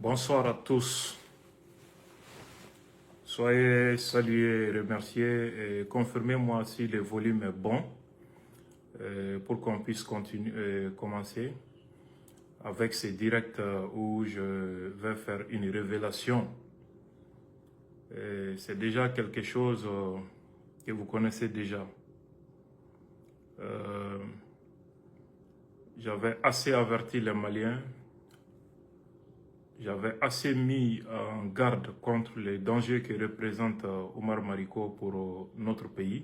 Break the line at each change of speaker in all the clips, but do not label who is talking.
Bonsoir à tous. Soyez salués et remerciés et confirmez-moi si le volume est bon pour qu'on puisse commencer avec ces directs où je vais faire une révélation. C'est déjà quelque chose que vous connaissez déjà. J'avais assez averti les Maliens. J'avais assez mis en garde contre les dangers que représente Omar Mariko pour notre pays.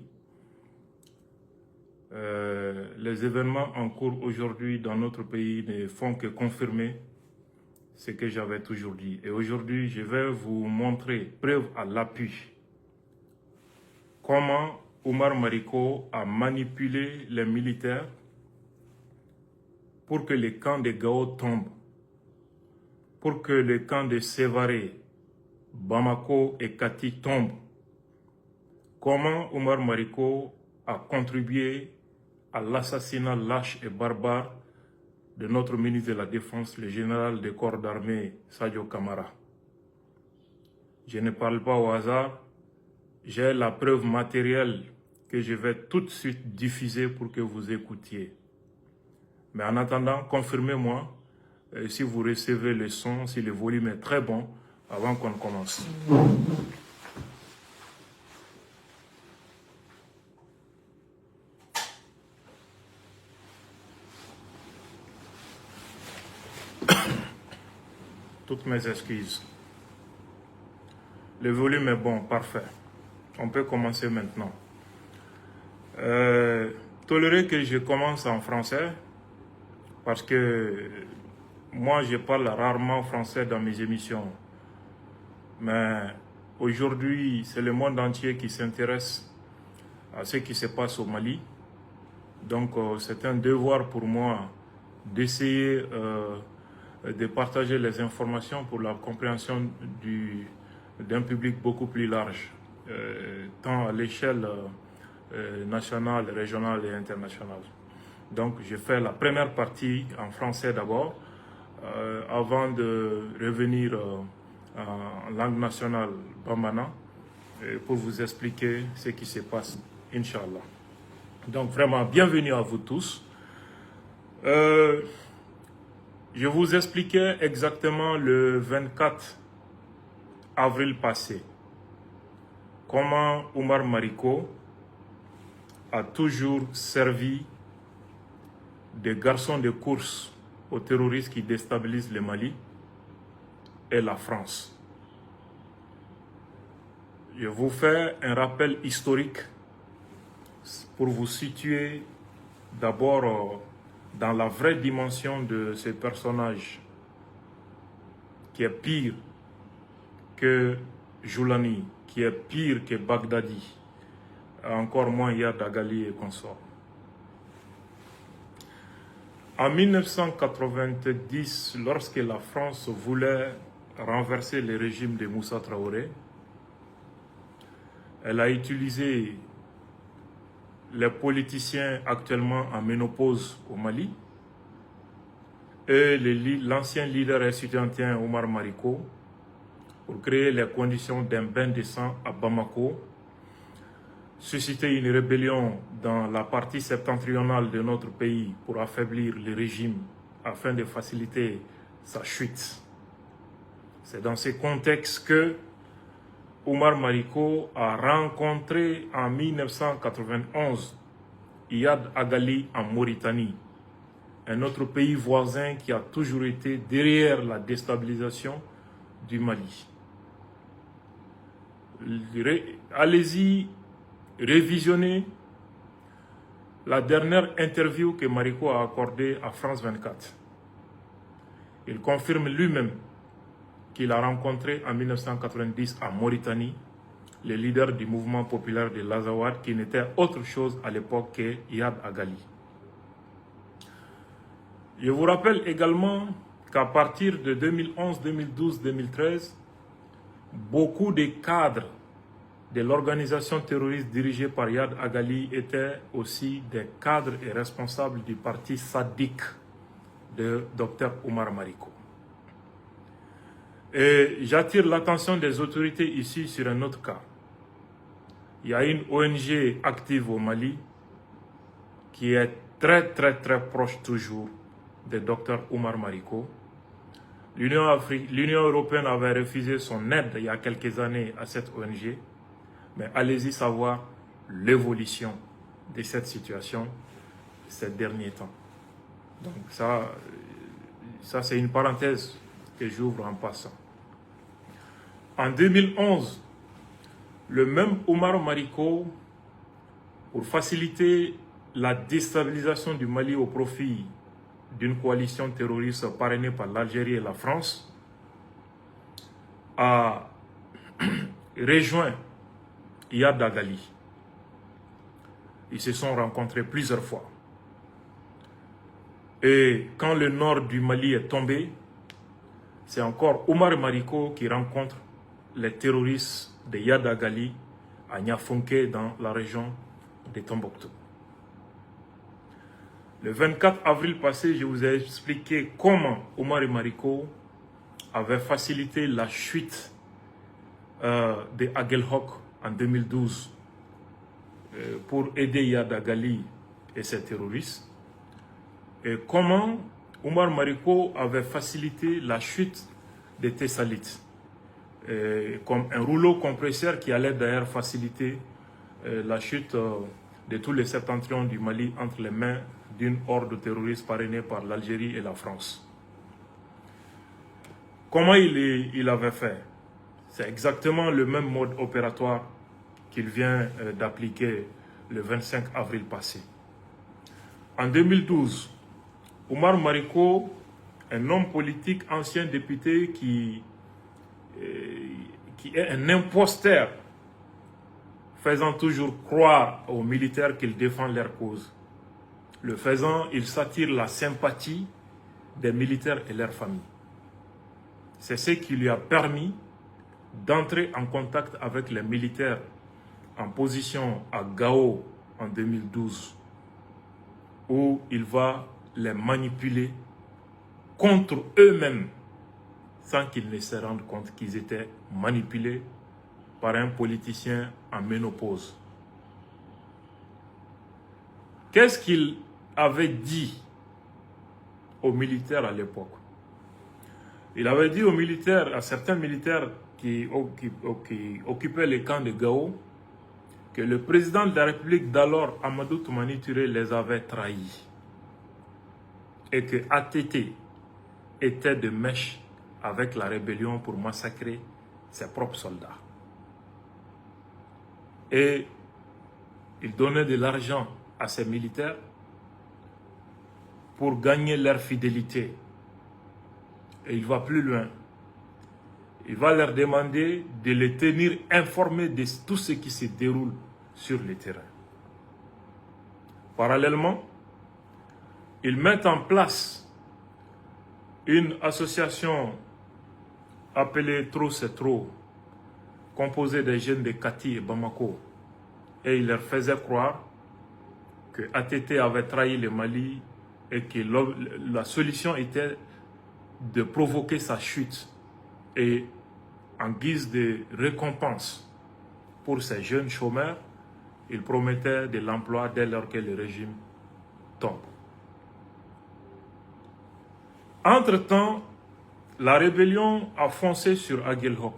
Les événements en cours aujourd'hui dans notre pays ne font que confirmer ce que j'avais toujours dit. Et aujourd'hui, je vais vous montrer, preuve à l'appui, comment Omar Mariko a manipulé les militaires pour que les camps de Gao tombent, pour que les camps de Sévaré, Bamako et Kati tombent. Comment Omar Mariko a contribué à l'assassinat lâche et barbare de notre ministre de la Défense, le général des corps d'armée Sadio Kamara. Je ne parle pas au hasard, j'ai la preuve matérielle que je vais tout de suite diffuser pour que vous écoutiez. Mais en attendant, confirmez-moi si vous recevez le son, si le volume est très bon, avant qu'on commence. Toutes mes excuses. Le volume est bon, parfait. On peut commencer maintenant. Tolérez que je commence en français, parce que moi, je parle rarement français dans mes émissions. Mais aujourd'hui, c'est le monde entier qui s'intéresse à ce qui se passe au Mali. Donc, c'est un devoir pour moi d'essayer de partager les informations pour la compréhension d'un public beaucoup plus large, tant à l'échelle nationale, régionale et internationale. Donc, je fais la première partie en français d'abord, avant de revenir en langue nationale bambana, pour vous expliquer ce qui se passe, Inch'Allah. Donc, vraiment, bienvenue à vous tous. Je vous expliquais exactement le 24 avril passé comment Omar Mariko a toujours servi de garçon de course aux terroristes qui déstabilisent le Mali et la France. Je vous fais un rappel historique pour vous situer d'abord dans la vraie dimension de ce personnage qui est pire que Joulani, qui est pire que Baghdadi, encore moins Yad Agali et consorts. En 1990, lorsque la France voulait renverser le régime de Moussa Traoré, elle a utilisé les politiciens actuellement en ménopause au Mali et l'ancien leader estudiantien Omar Mariko pour créer les conditions d'un bain de sang à Bamako, susciter une rébellion dans la partie septentrionale de notre pays pour affaiblir le régime afin de faciliter sa chute. C'est dans ce contexte que Omar Mariko a rencontré en 1991 Yad Agali en Mauritanie, un autre pays voisin qui a toujours été derrière la déstabilisation du Mali. Allez-y, révisionnez la dernière interview que Mariko a accordée à France 24. Il confirme lui-même qu'il a rencontré en 1990 en Mauritanie le leader du mouvement populaire de l'Azawad, qui n'était autre chose à l'époque que Yad Agali. Je vous rappelle également qu'à partir de 2011, 2012, 2013, beaucoup de cadres de l'organisation terroriste dirigée par Yad Agali étaient aussi des cadres et responsables du parti sadique de Dr Omar Mariko. Et j'attire l'attention des autorités ici sur un autre cas. Il y a une ONG active au Mali qui est très proche toujours du docteur Oumar Mariko. L'Union européenne avait refusé son aide il y a quelques années à cette ONG. Mais allez-y savoir l'évolution de cette situation ces derniers temps. Donc ça c'est une parenthèse que j'ouvre en passant. En 2011, le même Oumar Mariko, pour faciliter la déstabilisation du Mali au profit d'une coalition terroriste parrainée par l'Algérie et la France, a rejoint Iyad Dagali. Ils se sont rencontrés plusieurs fois. Et quand le nord du Mali est tombé, c'est encore Oumar Mariko qui rencontre les terroristes de Iyad Dagali à Niafonké dans la région de Tombouctou. Le 24 avril passé, je vous ai expliqué comment Oumar Mariko avait facilité la chute de Aguelhok en 2012 pour aider Iyad Dagali et ses terroristes. Et comment Oumar Mariko avait facilité la chute des Tessalites, comme un rouleau compresseur qui allait d'ailleurs faciliter la chute de tous les septentrions du Mali entre les mains d'une horde terroriste parrainée par l'Algérie et la France. Comment il avait fait? C'est exactement le même mode opératoire qu'il vient d'appliquer le 25 avril passé. En 2012, Oumar Mariko, un homme politique, ancien député qui est un imposteur, faisant toujours croire aux militaires qu'il défend leur cause. Le faisant, il s'attire la sympathie des militaires et leurs familles. C'est ce qui lui a permis d'entrer en contact avec les militaires en position à Gao en 2012, où il va les manipuler contre eux-mêmes sans qu'ils ne se rendent compte qu'ils étaient manipulés par un politicien en ménopause. Qu'est-ce qu'il avait dit aux militaires à l'époque? Il avait dit aux militaires, à certains militaires qui occupaient les camps de Gao, que le président de la République d'alors, Amadou Toumani Touré, les avait trahis. Et que ATT était de mèche avec la rébellion pour massacrer ses propres soldats. Et il donnait de l'argent à ses militaires pour gagner leur fidélité. Et il va plus loin. Il va leur demander de les tenir informés de tout ce qui se déroule sur le terrain. Parallèlement, ils mettent en place une association appelée Trop c'est trop, composée des jeunes de Kati et Bamako. Et ils leur faisaient croire que ATT avait trahi le Mali et que la solution était de provoquer sa chute. Et en guise de récompense pour ces jeunes chômeurs, ils promettaient de l'emploi dès lors que le régime tombe. Entre-temps, la rébellion a foncé sur Aguelhok.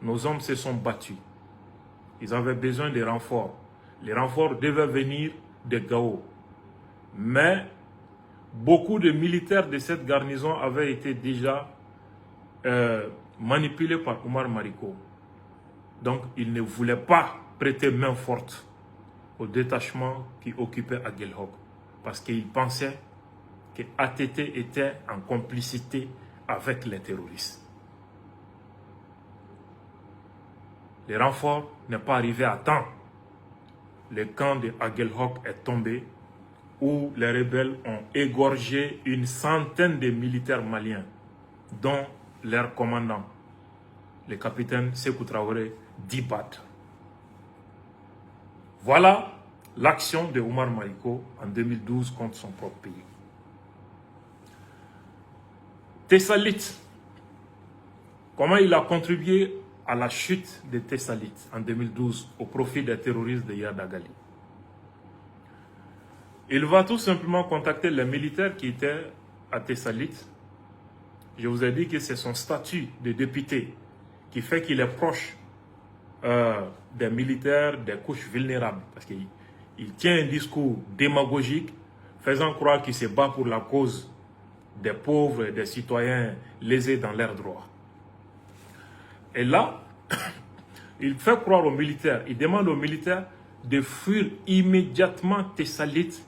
Nos hommes se sont battus. Ils avaient besoin de renforts. Les renforts devaient venir de Gao. Mais beaucoup de militaires de cette garnison avaient été déjà manipulés par Oumar Mariko. Donc, il ne voulait pas prêter main forte au détachement qui occupait Aguelhok. Parce qu'il pensait que ATT était en complicité avec les terroristes. Les renforts n'est pas arrivé à temps. Le camp de Aguelhok est tombé, où les rebelles ont égorgé une centaine de militaires maliens, dont leur commandant, le capitaine Sékou Traoré Dibat. Voilà l'action de Oumar Mariko en 2012 contre son propre pays. Tessalit, comment il a contribué à la chute des Thessalites en 2012 au profit des terroristes de Yadagali. Il va tout simplement contacter les militaires qui étaient à Thessalite. Je vous ai dit que c'est son statut de député qui fait qu'il est proche des militaires, des couches vulnérables. Parce qu'il tient un discours démagogique, faisant croire qu'il se bat pour la cause des pauvres et des citoyens lésés dans leurs droits. Et là, il fait croire aux militaires, il demande aux militaires de fuir immédiatement Thessalite,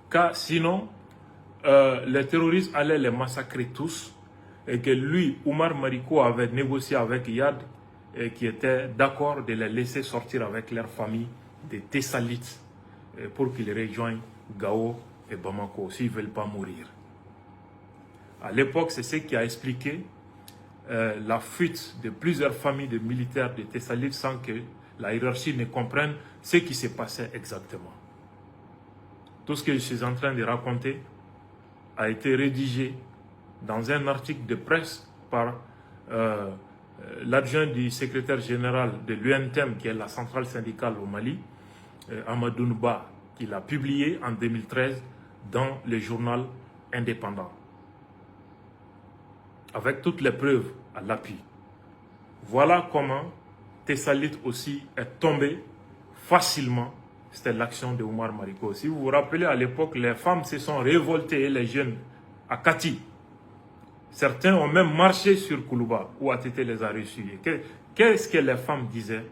car sinon, les terroristes allaient les massacrer tous, et que lui, Oumar Mariko, avait négocié avec Yad, et qui était d'accord de les laisser sortir avec leur famille des Thessalites, pour qu'ils rejoignent Gao et Bamako, s'ils ne veulent pas mourir. À l'époque, c'est ce qui a expliqué la fuite de plusieurs familles de militaires de Thessalite sans que la hiérarchie ne comprenne ce qui se passait exactement. Tout ce que je suis en train de raconter a été rédigé dans un article de presse par l'adjoint du secrétaire général de l'UNTEM, qui est la centrale syndicale au Mali, Amadou Nouba, qui l'a publié en 2013 dans le journal indépendant, avec toutes les preuves à l'appui. Voilà comment Thessalite aussi est tombé facilement. C'était l'action de Oumar Mariko. Si vous vous rappelez, à l'époque, les femmes se sont révoltées, les jeunes, à Kati. Certains ont même marché sur Koulouba, où ATT les a reçus. Qu'est-ce que les femmes disaient?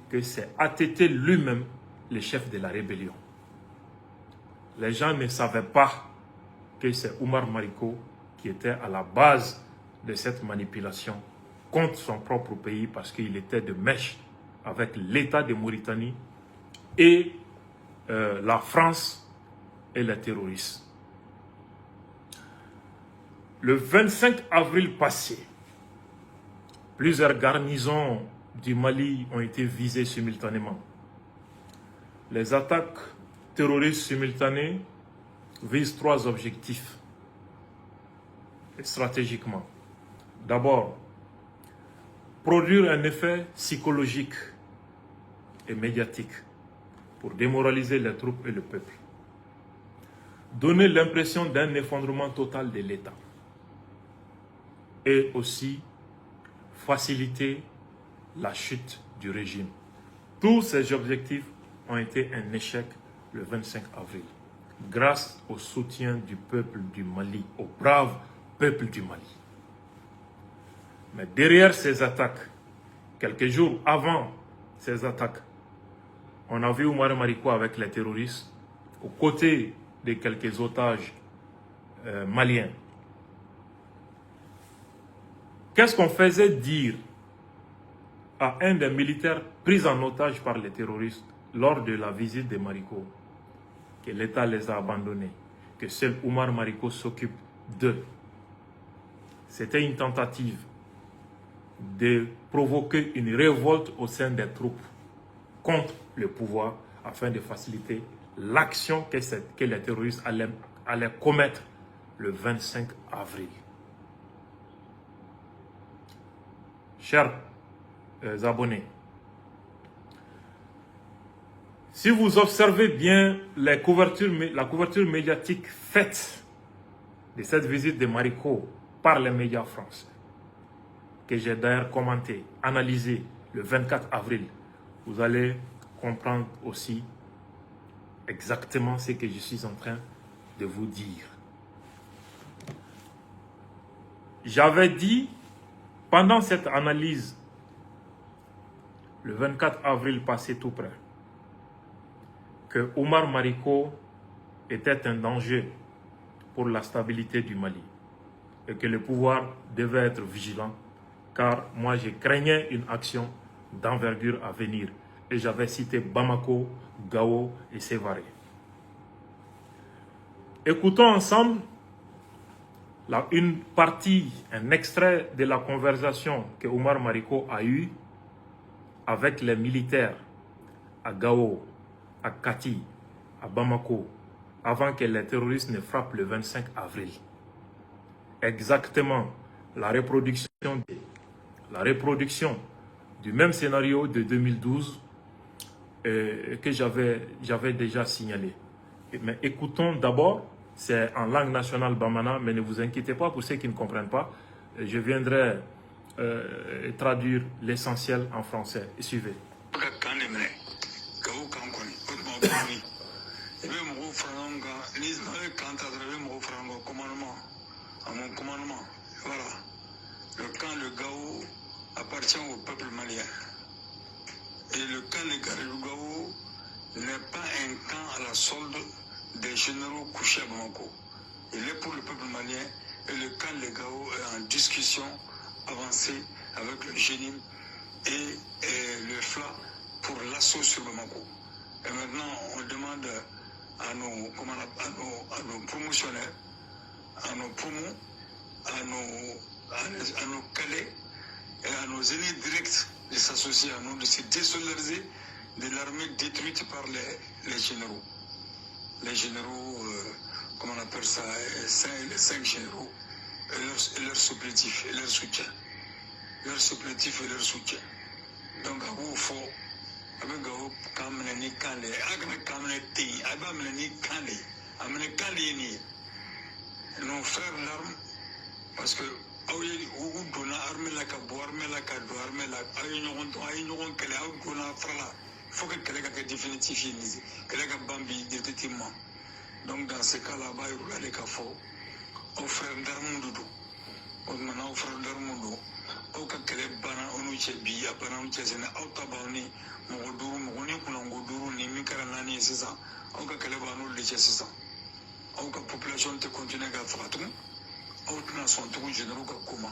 Que c'est ATT lui-même le chef de la rébellion. Les gens ne savaient pas que c'est Oumar Mariko qui était à la base de cette manipulation contre son propre pays, parce qu'il était de mèche avec l'État de Mauritanie et la France et les terroristes. Le 25 avril passé, plusieurs garnisons du Mali ont été visées simultanément. Les attaques terroristes simultanées visent 3 objectifs stratégiquement. D'abord, produire un effet psychologique et médiatique pour démoraliser les troupes et le peuple. Donner l'impression d'un effondrement total de l'État. Et aussi faciliter la chute du régime. Tous ces objectifs ont été un échec le 25 avril, grâce au soutien du peuple du Mali, au brave peuple du Mali. Mais derrière ces attaques, quelques jours avant ces attaques, on a vu Oumar Mariko avec les terroristes, aux côtés de quelques otages maliens. Qu'est-ce qu'on faisait dire à un des militaires pris en otage par les terroristes lors de la visite de Mariko? Que l'État les a abandonnés, que seul Oumar Mariko s'occupe d'eux. C'était une tentative de provoquer une révolte au sein des troupes contre le pouvoir, afin de faciliter l'action que les terroristes allaient commettre le 25 avril. Chers abonnés, si vous observez bien la couverture médiatique faite de cette visite de Mariko par les médias français, que j'ai d'ailleurs commenté, analysé le 24 avril, vous allez comprendre aussi exactement ce que je suis en train de vous dire. J'avais dit, pendant cette analyse, le 24 avril passé tout près, que Oumar Mariko était un danger pour la stabilité du Mali et que le pouvoir devait être vigilant, car moi je craignais une action d'envergure à venir. Et j'avais cité Bamako, Gao et Sévaré. Écoutons ensemble une partie, un extrait de la conversation que Oumar Mariko a eue avec les militaires à Gao, à Kati, à Bamako, avant que les terroristes ne frappent le 25 avril. Exactement la reproduction la reproduction du même scénario de 2012 que j'avais déjà signalé. Mais écoutons d'abord, c'est en langue nationale bamana, mais ne vous inquiétez pas pour ceux qui ne comprennent pas. Je viendrai traduire l'essentiel en français. Suivez.
Voilà. Le camp de Gao appartient au peuple malien. Et le camp de Gao n'est pas un camp à la solde des généraux couchés à Bamako. Il est pour le peuple malien et le camp de Gao est en discussion avancée avec le GENIM et le FLA pour l'assaut sur Bamako. Et maintenant, on demande à nos promotionnaires, à nos promos, à nos cadets et à nos ennemis directs de s'associer à nous, de se désolidariser de l'armée détruite par les généraux. Les généraux, comment on appelle ça, les 5 généraux et leurs supplétifs et leur soutien. Leurs supplétifs et leur soutien. Donc, à vous, il faut, avec vous, quand même, ni kande, avec quand même, ti, avec ni kande, avec kande ni, nos frères l'arme, parce que, ou donna armée la cabo, armée la cado, armée la, aïe n'auront qu'elle a ou donna frala, il faut que quelqu'un ait définitif, quelqu'un ait bambi définitivement. Donc, dans ce cas-là-bas, il y a des cas forts, aux frères d'armes doudou, aux frères d'armes doudou. Au cas que les bana onu chebi a bana onu chesena au tabani mogoduru mogoni kuna ngoduru ni mikara nani sisa au cas que les bana onu chesisa au cas population te continue à faire au tuna son tout généraux comme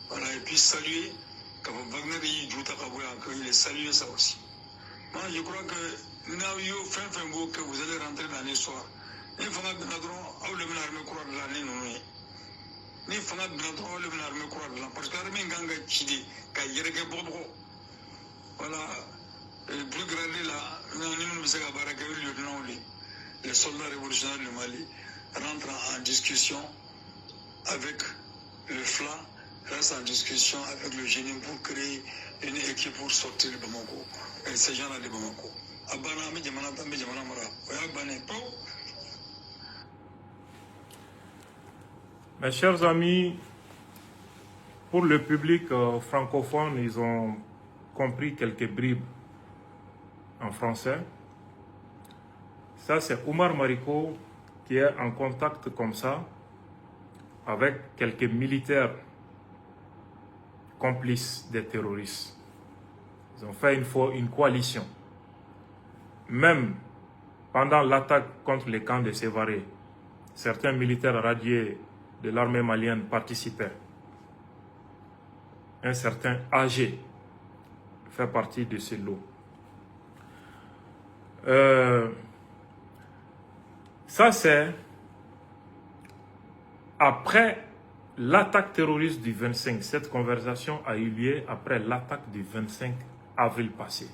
voilà et puis saluer comme Wagner y juta kaboya que il est salué ça aussi. Moi je crois que now you fin que vous allez rentrer dans l'histoire il faut que nous le l'armée courant de l'année nous ni fanga bina dɔrɔn le bina armée kura dilan parce que armée kan ka ci de ka yɛrɛkɛ bɔgɔbɔgɔ voilà plus grande la ni minnu bɛ se ka baara kɛ lieutenant les soldats révolutionnaires du Mali rentrent en discussion avec le FLA restent en discussion avec le GENIM pour créer une équipe pour sortir de Bamako et ces gens-là de Bamako abana mi jamana tan mi jamana mara o y'a bannen pewu.
Mes chers amis, pour le public francophone, ils ont compris quelques bribes en français. Ça, c'est Oumar Mariko qui est en contact comme ça avec quelques militaires complices des terroristes. Ils ont fait une coalition. Même pendant l'attaque contre les camps de Sévaré, certains militaires radiés de l'armée malienne participaient. Un certain AG fait partie de ce lot. Ça, c'est après l'attaque terroriste du 25. Cette conversation a eu lieu après l'attaque du 25 avril passé.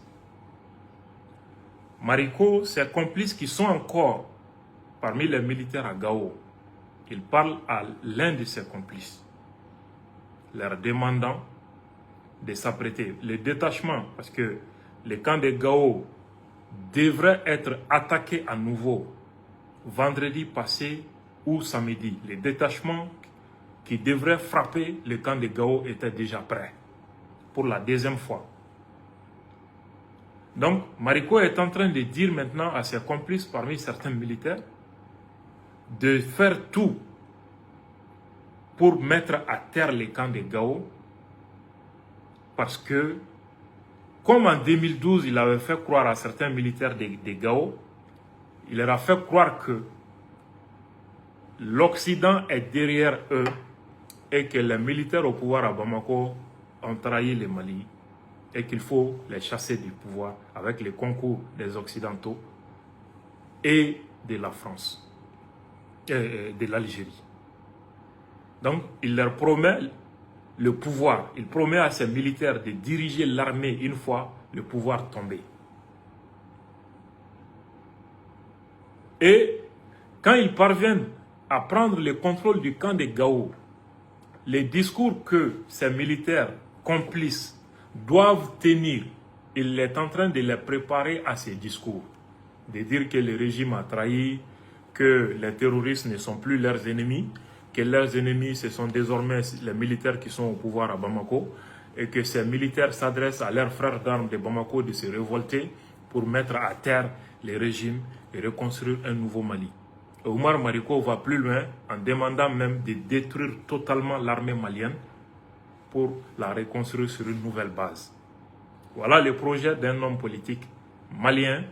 Mariko, ses complices qui sont encore parmi les militaires à Gao, il parle à l'un de ses complices, leur demandant de s'apprêter. Le détachement, parce que les camps de Gao devraient être attaqués à nouveau vendredi passé ou samedi. Les détachements qui devraient frapper le camp de Gao étaient déjà prêts pour la deuxième fois. Donc, Mariko est en train de dire maintenant à ses complices parmi certains militaires de faire tout pour mettre à terre les camps de Gao, parce que, comme en 2012, il avait fait croire à certains militaires de Gao, il leur a fait croire que l'Occident est derrière eux et que les militaires au pouvoir à Bamako ont trahi le Mali et qu'il faut les chasser du pouvoir avec le concours des Occidentaux et de la France. De l'Algérie. Donc, il leur promet le pouvoir. Il promet à ses militaires de diriger l'armée une fois le pouvoir tombé. Et quand ils parviennent à prendre le contrôle du camp de Gao, les discours que ces militaires complices doivent tenir. Il est en train de les préparer à ces discours. De dire que le régime a trahi, que les terroristes ne sont plus leurs ennemis, que leurs ennemis, ce sont désormais les militaires qui sont au pouvoir à Bamako, et que ces militaires s'adressent à leurs frères d'armes de Bamako de se révolter pour mettre à terre les régimes et reconstruire un nouveau Mali. Et Oumar Mariko va plus loin en demandant même de détruire totalement l'armée malienne pour la reconstruire sur une nouvelle base. Voilà le projet d'un homme politique malien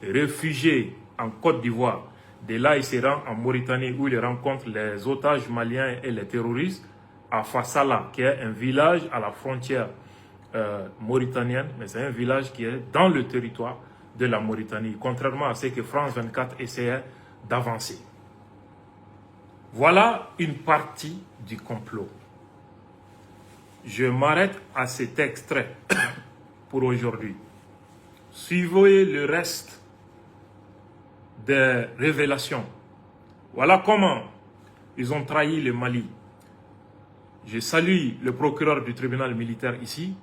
réfugié en Côte d'Ivoire. De là, il se rend en Mauritanie où il rencontre les otages maliens et les terroristes à Fassala, qui est un village à la frontière mauritanienne, mais c'est un village qui est dans le territoire de la Mauritanie, contrairement à ce que France 24 essayait d'avancer. Voilà une partie du complot. Je m'arrête à cet extrait pour aujourd'hui. Suivez le reste des révélations. Voilà comment ils ont trahi le Mali. Je salue le procureur du tribunal militaire ici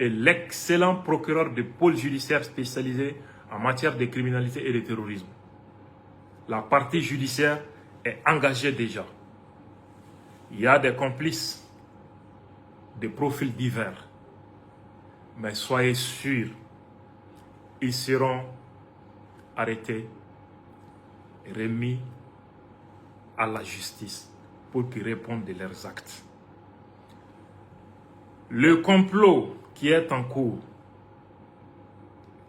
et l'excellent procureur de pôle judiciaire spécialisé en matière de criminalité et de terrorisme. La partie judiciaire est engagée déjà. Il y a des complices de profils divers. Mais soyez sûrs, ils seront arrêtés et remis à la justice pour qu'ils répondent de leurs actes. Le complot qui est en cours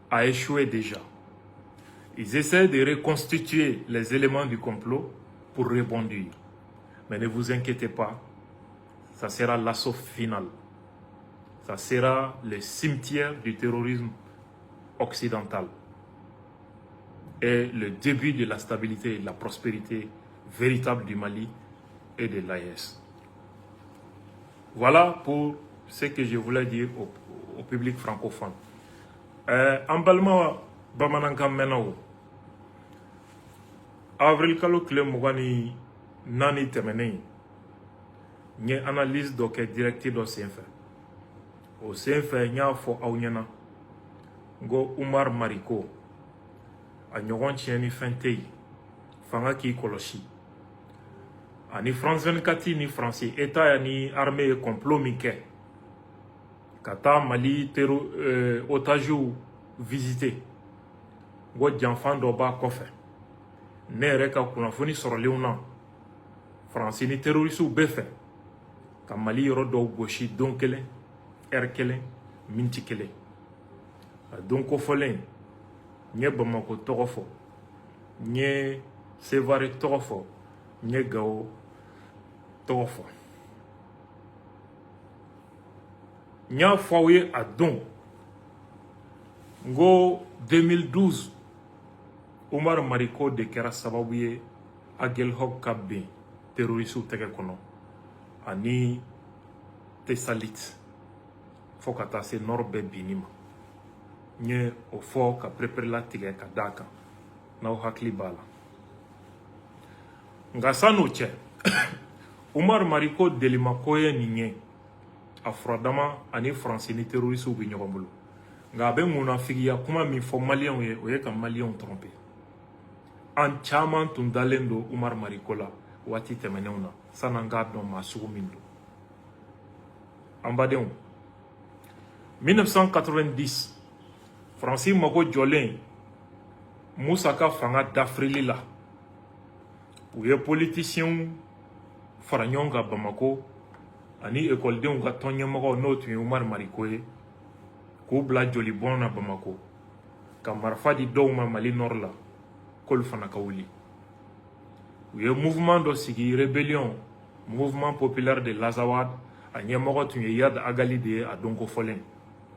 a échoué déjà. Ils essaient de reconstituer les éléments du complot pour rebondir. Mais ne vous inquiétez pas, ça sera l'assaut final. Ça sera le cimetière du terrorisme occidental et le début de la stabilité et de la prospérité véritable du Mali et de l'AES. Voilà pour ce que je voulais dire au public francophone. Emballement Bamananka Menao. Avril kalo kile mugani nani temene. Nye analyse doke directive do senfe. O senfe nya fo awnyana. Go Oumar Mariko. A nyogon tieni fentei. Fanga ki koloshi. Ani France 24 ni français. État ni armée complot mike. Kata Mali otajou visité. Go janfan do ba kofe. Ne reka kunafoni sorlew na France ni terroriste ou befe ka Mali yoro do goshi donkele erkele mintikele donko folen nye Bamako togofo nye Sévaré togofo nye Gao togofo nya fawye a don ngo 2012 Oumar Mariko de kera sababu ye Agel Hog Kabbe terroristu tege kono ani Tessalit fo ka taa se nord bɛɛ binni ma n ye o fɔ ka pereperela tigɛ ka d'a kan n'aw hakili b'a la nka san'o cɛ Oumar Mariko delimako ye nin ye a furadama ani faransi ni terroristu bɛ ɲɔgɔn bolo nka a bɛ munafigiya kuma min fɔ maliyɛnw ye o ye ka maliyɛnw tromper an caman tun dalen don Oumar Mariko la waati tɛmɛnenw na san'an k'a dɔn maa sugu min don an badenw 1990 Faransi mago jɔlen Musa ka fanga dafirili la u ye politiciens fara ɲɔgɔn kan Bamako ani ekɔlidenw ka tɔnɲɛmɔgɔw n'o tun ye Oumar Mariko ye k'u bila jolibɔn na Bamako ka marifa di dɔw ma Mali nord la k'olu fana ka wuli u ye mouvement dɔ sigi rébellion mouvement populaire de l'Azawad a ɲɛmɔgɔ tun ye Yad Agali de ye a don kofɔlen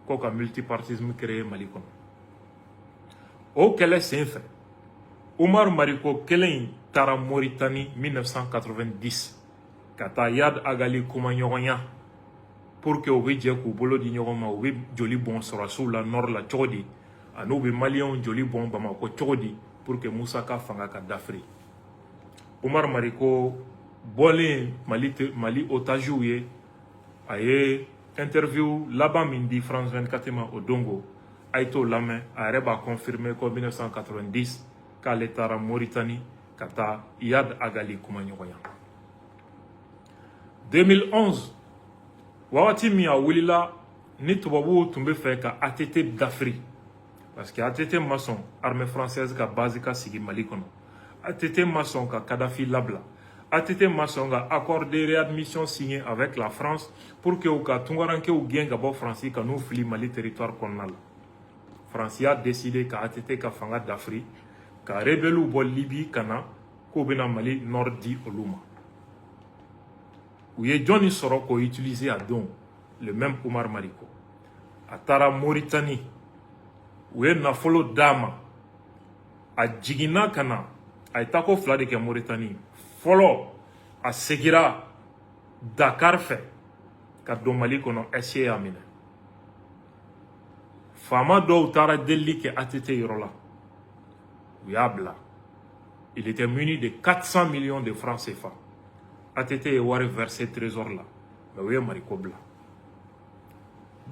ko ka multipartisme créé Mali kɔnɔ o kɛlɛ senfɛ Oumar Mariko kelen taara Mauritanie 1990 ka taa Yad Agali kuma ɲɔgɔnya pour que u bɛ jɛ k'u bolo di ɲɔgɔn ma u bɛ joli bɔn sɔrɔsiw la nord la cogo di ani u bɛ maliyɛnw joli bɔn Bamako cogo di pour que Musa ka fanga ka dafiri Oumar Mariko bɔlen Mali otages ye a ye interview laban min di France 24 ma o dongo a été lamɛn a yɛrɛ b'a confirmé ko 1990 k'ale taara Mauritanie ka taa Iyad Agali kuma ɲɔgɔnya 2011 wagati min a wulila ni tubabuw tun bɛ fɛ ka ATT dafiri parce que ATT ma sɔn armée française ka base ka sigi Mali kɔnɔ ATT ma sɔn ka Kadhafi labila ATT ma sɔn ka accord de réadmission signé avec la France pour que u ka tunkarankew gɛn ka bɔ Faransi ka n'u fili Mali territoire kɔnɔna la France y'a décidé ka ATT ka fanga dafiri ka rebelliw bɔ Libye ka na k'u bɛna Mali nord di olu ma u ye jɔnni sɔrɔ k'o utiliser a don le même Umar Mariko a taara Mauritanie u ye nafolo d'a ma a jiginna ka na a ye tako fila de kɛ Mauritanie fɔlɔ a segira Dakar fɛ ka don Mali kɔnɔ SE y'a minɛ faama dɔw taara delili kɛ ATT yɔrɔ la u y'a bila il était muni de 400 millions de francs CFA ATT ye wari versé trésor la mais u ye Mariko bila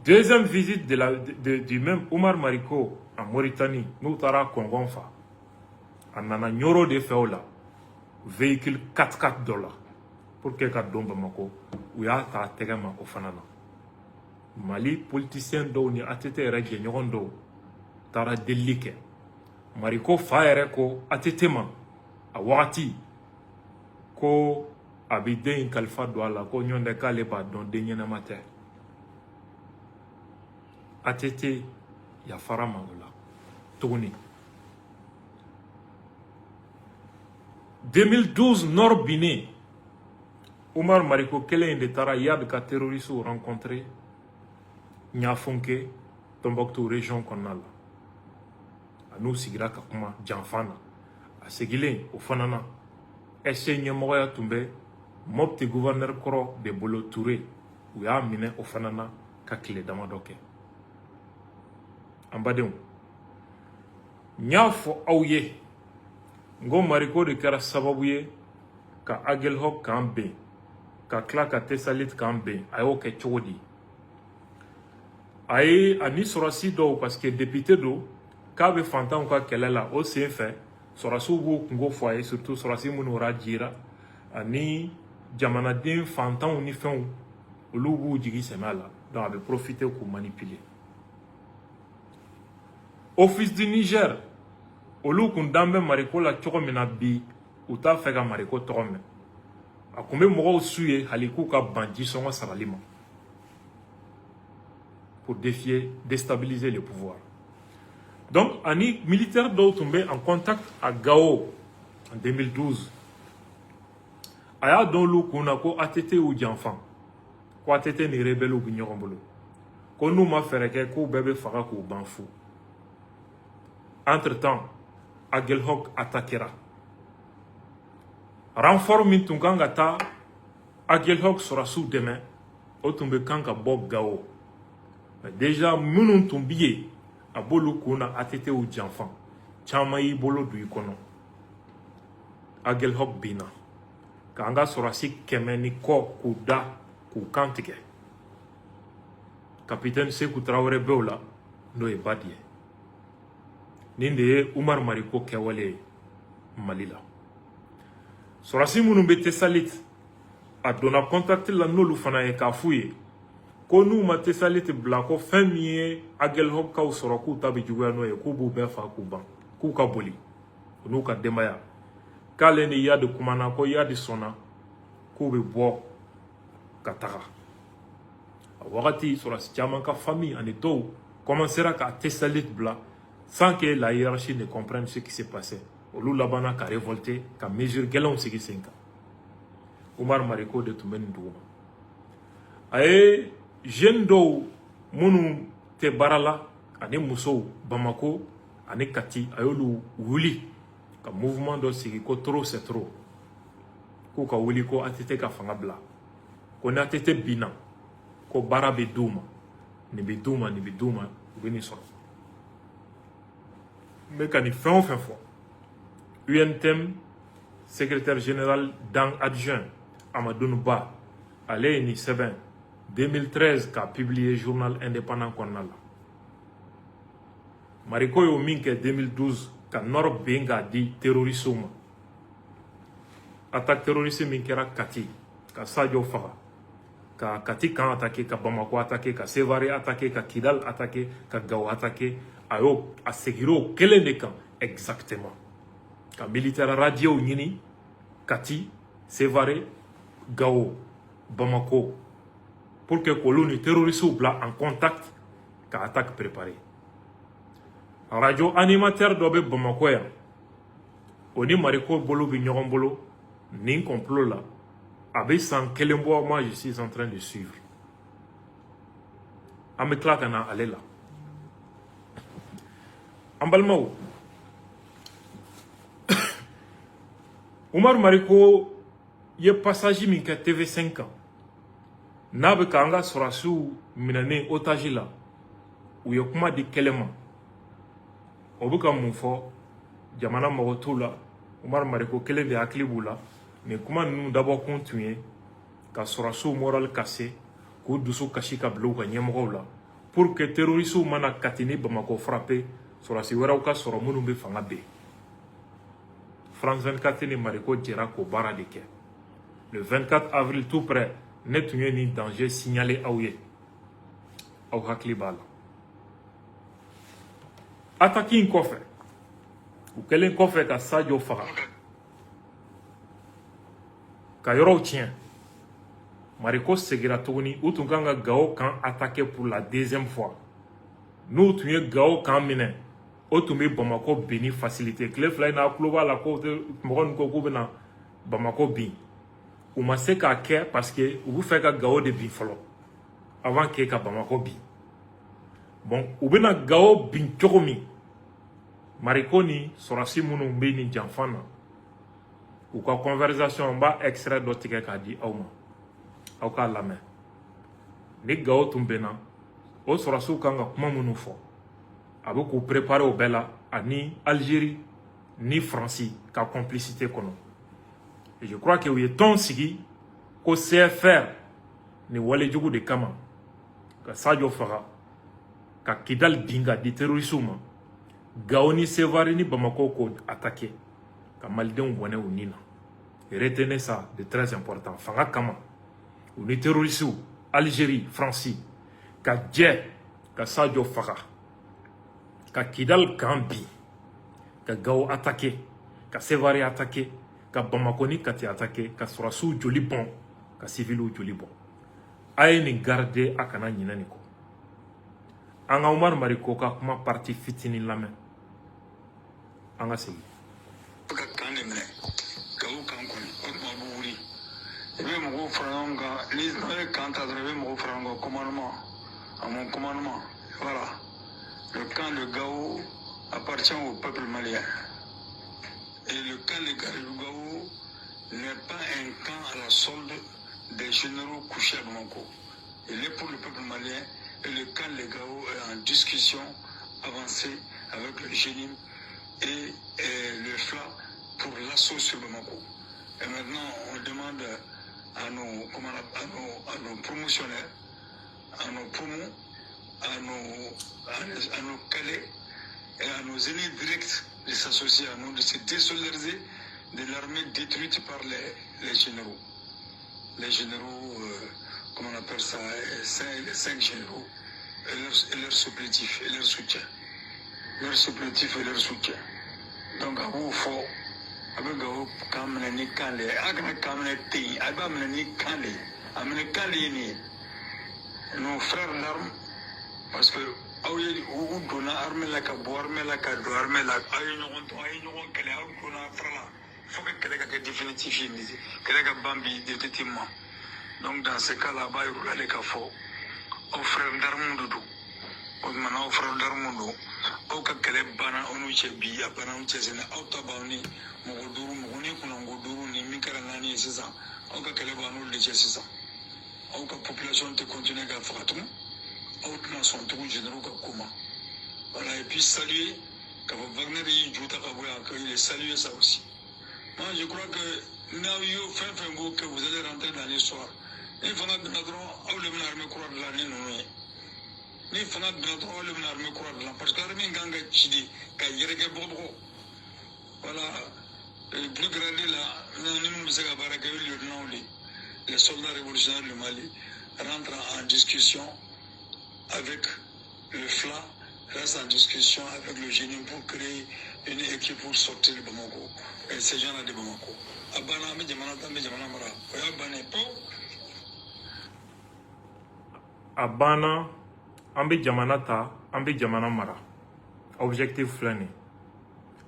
deuxième visite du même Umar Mariko en Mauritanie n'u taara kɔngɔn fa a nana Nioro de fɛ o la véhicule 4x4 dɔ la pour que ka don Bamako u y'a ta a tɛgɛ ma o fana na Mali politicien dɔw ni ATT yɛrɛ jɛɲɔgɔn dɔw taara delili kɛ Mariko fa yɛrɛ ko ATT ma a wagati ko a bi den kalifa don a la ko ɲɔn tɛ k'ale b'a dɔn den ɲɛnama tɛ ATT yafara ma o la tuguni 2012 Nord Benin Umar Mariko kelen de taara Iyad ka terroriste rencontré Ɲafonke Tombouctou région kɔnɔna la a n'u sigira ka kuma janfan na a segilen o fana na SE ɲɛmɔgɔya tun bɛ Mopti gouverneur kɔrɔ de bolo Touré u y'a minɛ o fana na ka tile damadɔ kɛ an badenw n y'a fɔ aw ye n ko Mariko de kɛra sababu ye ka Aguelhok kan bɛn ka tila ka Tessalit kan bɛn a y'o kɛ cogo di a ye ani sɔrɔsi dɔw parce que député don k'a bɛ fantanw ka kɛlɛ la o sen fɛ sɔrɔsiw b'u kungo fɔ a ye surtout sɔrɔsi minnu ra jira ani jamanaden fantanw ni fɛnw olu b'u jigi sɛmɛ a la donc a bɛ profiter k'u manipuler Office du Niger olu kun dan bɛ Mariko la cogo min na bi u t'a fɛ ka Mariko tɔgɔ mɛn a kun bɛ mɔgɔw su ye hali k'u ka ban jisɔngɔ sarali ma pour déstabiliser le pouvoir donc ani militaire dɔw tun bɛ en contact à Gao en 2012 a y'a dɔn olu kun na ko ATT y'u janfa ko ATT ni rebelliw bɛ ɲɔgɔn bolo ko n'u ma fɛɛrɛ kɛ k'u bɛɛ bɛ faga k'u ban fu entre temps Aguelhok attaquera renfort min tun kan ka taa Aguelhok sɔrɔsiw dɛmɛ o tun bɛ kan ka bɔ Gao mais déjà minnu tun bɛ yen a b'olu kun na ATT y'u janfa caman y'i bolo don i kɔnɔ Aguelhok binna k'an ka sɔrɔsi 100 ni kɔ k'u da k'u kan tigɛ capitaine Sekou Traoré bɛ o la n'o ye Badi ye nin de ye Umar Mariko kɛwale ye Mali la sɔrɔsi minnu bɛ Tessalit a donna contact la n'olu fana ye k'a f'u ye ko n'u ma Tessalit bila ko fɛn min ye Aguelhok kaw sɔrɔ k'u ta bɛ juguya n'o ye k'u b'u bɛɛ fa k'u ban k'u ka boli u n'u ka denbaya k'ale ni Iyad kumana ko Iyad sɔnna k'u bɛ bɔ ka taga a wagati sɔrɔsi caman ka famille ani dɔw commencera ka Tessalit bila sans que la hiérarchie ne comprenne ce qui s'est passé olu labanna ka révolter ka mesure gɛlɛnw sigi sen kan Umar Mariko de tun bɛ nin dugu ma a ye jeune dɔw minnu tɛ baara la ani musow Bamako ani Kati a y'olu wuli ka mouvement dɔ sigi ko trop c'est trop k'u ka wuli ko ATT ka fanga bila ko ni ATT binna ko baara bɛ d'u ma nin bɛ d'u ma nin bɛ d'u ma u bɛ nin sɔrɔ n bɛ ka nin fɛn o fɛn fɔ UNTM secrétaire général Dan adjoint Amadou Ba ale ye nin sɛbɛn 2013 qu'a publié journal indépendant qu'on a là. Mariko yo min ke 2012 ka Nord Benga di terroriste ma. Attaque terroriste min kera Kati, ka Sadio Faga, ka Kati kan attaqué, ka Bamako attaqué, ka Sévaré attaqué, ka Kidal attaqué, ka Gao attaqué, ayo a segiro kelen de kan exactement. Ka militaire radio nyini Kati, Sévaré, Gao, Bamako, pour que colonne terroriste ou bla en contact ka attaque préparée. Radio animateur dobe Bamako ya. Oni Mariko bolo bi nyoron bolo nin complot là. Avec sans kelembo moi je suis en train de suivre. Amekla kana aller là. Ambalmao. Omar Mariko ye passage min ka TV5 ans. Nabe kanga sorasu minane otage là. Ou ye kuma di kelema. Obuka mufo jamana magotola Omar Mariko kelen de akli bula mais comment nous d'abord continuer ka sorasu moral cassé ko dusu kashi ka blo ka nyemgo la pour que terroristes mana katini Bamako frapper sorasi wera ka soro munu be fanga be France 24 ni Mariko dira ko bara de ke le 24 avril tout près net ni danger signalé aouye au hakli bala attaquer une coffre ou quel coffre ka Sadio Faga ka yoro tien Mariko segira tuguni utunganga Gao kan attaqué pour la deuxième fois nous tuye Gao kan mine otumbe Bamako beni facilité clé fly na kloba la côté mon ko bena Bamako bi ou ma se ka ke parce que vous fait ka Gao de bi folo avant que ka Bamako bi bon ou bena Gao bin chokomi Mariko ni sorasi munu mbeni janfana ou ka conversation ba extrait d'otike ka di awma aw ka lamɛ ni Gao tumbena o sorasu kanga kuma munu fɔ a bɛ k'u préparer o bɛɛ la ani Algérie ni France ka complicité kɔnɔ et je crois que u ye tɔn sigi ko CFR ni walejugu de kama ka Sadio Faga ka Kidal dinga di terroriste ma Gao ni Sévaré ni Bamako ko attaqué ka malidenw bɔnɛ u ni na retenez ça de très important fanga kama u ni terroriste Algérie France ka jɛ ka Sadio Faga ka Kidal kambi ka Gao attaqué ka Sévaré attaqué ka Bamako ni Kati attaqué ka sorasu joli bon ka civilu joli bon aye ni garder akana nyinani ko anga Omar Mariko ka kuma parti fitini lamɛ anga segi
ka kan de minɛ Gao kan kɔni o tuma b'u wuli i bɛ mɔgɔw fara ɲɔgɔn kan ni ye kan ta dɔrɔn i bɛ mɔgɔw fara ɲɔgɔn kan commandement à mon commandement voilà le camp de Gao appartient au peuple malien et le camp de Gao n'est pas un camp à la solde des généraux couchés à Bamako. Il est pour le peuple malien et le camp de Gao est en discussion avancée avec le GENIM et le FLA pour l'assaut sur Bamako. Et maintenant, on demande à nos promotionnaires, à nos promos, à nos calais et à nos ennemis directs de s'associer à nous, de se désolidariser de l'armée détruite par les généraux. Les généraux, comment on appelle ça, les 5 généraux, et leurs supplétifs et leurs soutiens. Leurs supplétifs et leurs soutiens. Donc, à vous, il faut. Avec Gao, quand on est calé, quand on est téi, quand on est calé, on est calé, nos frères d'armes, parce que, où donne armée la cabo, armée la cado, armée la, aïe, calé, où donne frère, faut que quelqu'un ait définitif, quelqu'un ait bambi, définitivement. Donc, dans ce cas-là, il y a les cafos, aux frères d'armes de dos, aux frères d'armes de dos. Au cas qu'elle est banane, on nous chie bi, à banane, c'est une autabani, mon goudou, mon nez, mon goudou, ni mikarani, c'est ça. Au cas qu'elle est banane, le chie, c'est ça. Au cas population te continue à faire tout, au cas son tour généraux comme comment. Voilà, et puis saluer, quand Wagner y joue à Kabouya, il est salué ça aussi. Moi, je crois que, que vous allez rentrer dans l'histoire. ni fanga bina dɔrɔn aw le bɛna armée kura dilan ni ninnu ye ni fanga bina dɔrɔn aw le bɛna armée kura dilan parce que armée kan ka ci de ka yɛrɛkɛ bɔgɔbɔgɔ voilà plus grandi là ni minnu bɛ se ka baara kɛ o lieutenant les soldats révolutionnaires du Mali rentrent en discussion avec le FLA, reste en discussion avec le génie pour créer une équipe pour sortir de Bamako et ces gens-là de Bamako. Abana me jamana ta me jamana mara oya bane po
abana ambe jamana ta ambe jamana mara objectif flani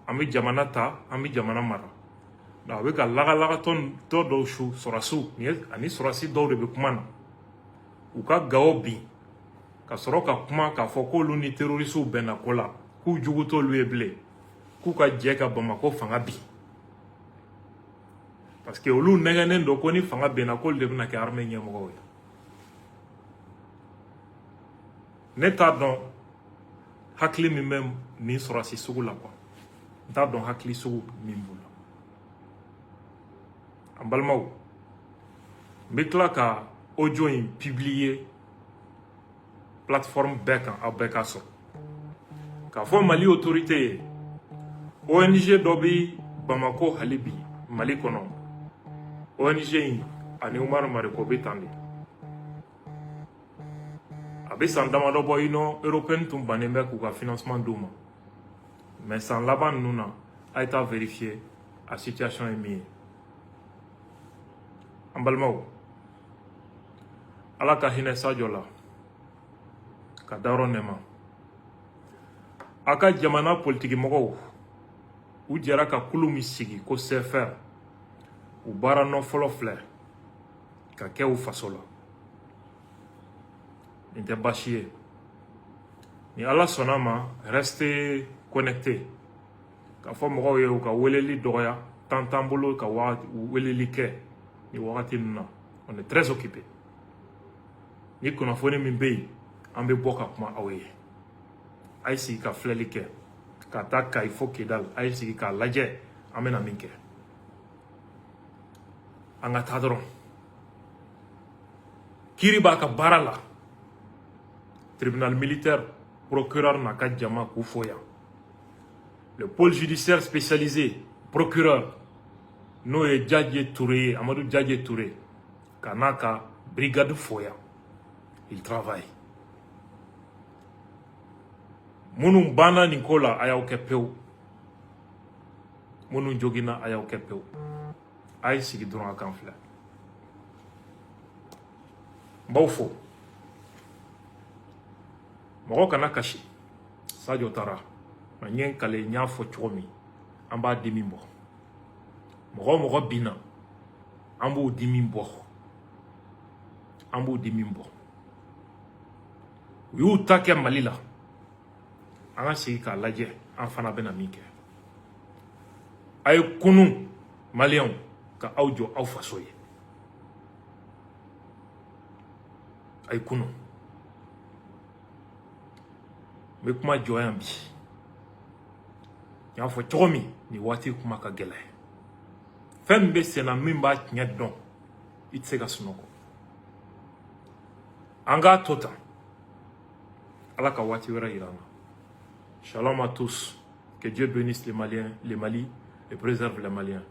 ambe jamana ta ambe jamana mara na we ka laga ton to do shu sorasu ni ani sorasi do de be kuma na u ka gawo bi ka sɔrɔ ka kuma k'a fɔ k'olu ni terrorisiw bɛnna ko la k'u jugu t'olu ye bilen k'u ka jɛ ka Bamako fanga bi parce que olu nɛgɛnen don ko ni fanga bɛnna k'olu de bɛna kɛ armée ɲɛmɔgɔw ye ne t'a dɔn hakili min bɛ nin sɔrɔsi sugu la quoi n t'a dɔn hakili sugu min b'u la an balimaw n bɛ tila ka audio in publier plateforme bɛɛ kan aw bɛɛ ka sɔrɔ k'a fɔ Mali autorité ye ONG dɔ bɛ Bamako hali bi Mali kɔnɔ ONG in ani Umaru Mariko bɛ tan de a bɛ san damadɔ bɔ Union européenne tun bannen bɛ k'u ka financement d'u ma mais san laban ninnu na a ye taa vérifier a situation ye min ye an balimaw Ala ka hinɛ Sadio la ka dayɔrɔ nɛma a ka jamana politiki mɔgɔw u jɛra ka kulu min sigi ko CFR u baara nɔ fɔlɔ filɛ ka kɛ u faso la nin tɛ baasi ye ni Ala sɔnna ma restez connecté k'a fɔ mɔgɔw ye u ka weleli dɔgɔya temps t'an bolo ka weleli kɛ ni wagati ninnu na on est très occupé ni kunnafoni min bɛ yen an bɛ bɔ ka kuma aw ye a ye sigi ka filɛli kɛ ka taa Kayi fo Kidal a ye sigi k'a lajɛ an bɛna min kɛ an ka taa dɔrɔn kiiri b'a ka baara la tribunal militaire procureur n'a ka jama k'u fo yan le pôle judiciaire spécialisé procureur n'o ye Djadje Touré ye Amadou Djadje Touré ka n'a ka brigade fo yan il travaille minnu banna nin ko la a y'aw kɛ pewu minnu joginna a y'aw kɛ pewu a ye sigi dɔrɔn a kan filɛ n b'aw fo mɔgɔ kana kasi Sadio taara ma n ye n kale n y'a fɔ cogo min an b'a dimi bɔ mɔgɔ mɔgɔ binna an b'o dimi bɔ an b'o dimi bɔ u y'u ta kɛ Mali la an ka sigi k'a lajɛ an fana bɛna min kɛ a ye kunu maliyɛnw ka aw jɔ aw faso ye a ye kunu n bɛ kuma jɔ yan bi n y'a fɔ cogo min nin waati kuma ka gɛlɛn fɛn min bɛ sen na min b'a tiɲɛ dɔn i tɛ se ka sunɔgɔ an k'a to tan Ala ka waati wɛrɛ yira an na Shalom à tous. Que Dieu bénisse les Maliens, les Mali et préserve les Maliens.